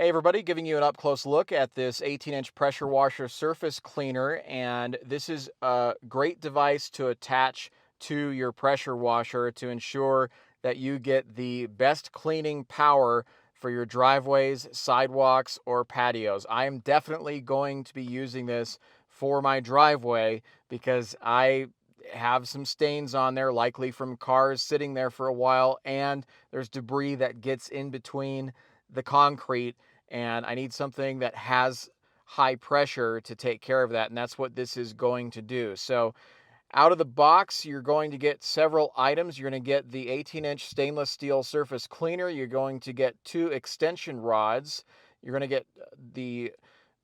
Hey everybody, giving you an up close look at this 18-inch pressure washer surface cleaner, and this is a great device to attach to your pressure washer to ensure that you get the best cleaning power for your driveways, sidewalks, or patios. I am definitely going to be using this for my driveway because I have some stains on there, likely from cars sitting there for a while, and there's debris that gets in between the concrete, and I need something that has high pressure to take care of that, and that's what this is going to do. So out of the box, you're going to get several items. You're going to get the 18-inch stainless steel surface cleaner. You're going to get 2 extension rods. You're going to get the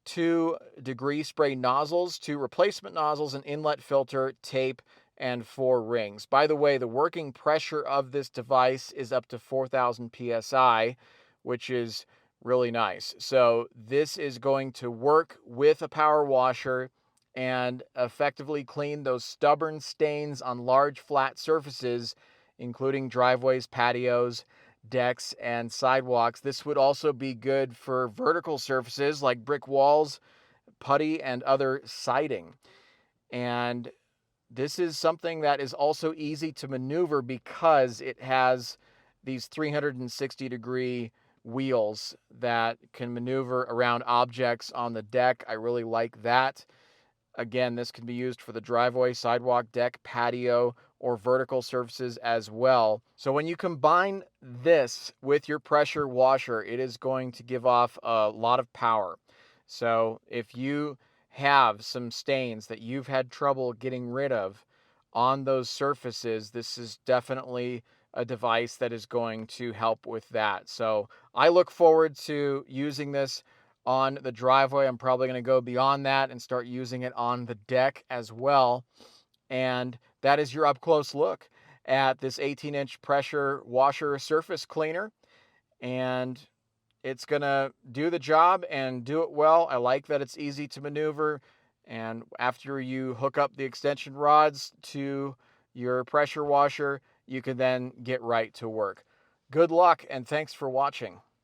2 degree spray nozzles, 2 replacement nozzles, an inlet filter, tape, and 4 rings. By the way, the working pressure of this device is up to 4,000 psi, which is really nice. So this is going to work with a power washer and effectively clean those stubborn stains on large flat surfaces, including driveways, patios, decks, and sidewalks. This would also be good for vertical surfaces like brick walls, putty, and other siding. And this is something that is also easy to maneuver because it has these 360-degree wheels that can maneuver around objects on the deck. I really like that. Again, this can be used for the driveway, sidewalk, deck, patio, or vertical surfaces as well. So when you combine this with your pressure washer, it is going to give off a lot of power. So if you have some stains that you've had trouble getting rid of on those surfaces, this is definitely a device that is going to help with that. So I look forward to using this on the driveway. I'm probably going to go beyond that and start using it on the deck as well. And that is your up close look at this 18-inch pressure washer surface cleaner. And it's going to do the job and do it well. I like that it's easy to maneuver. And after you hook up the extension rods to your pressure washer, you can then get right to work. Good luck, and thanks for watching.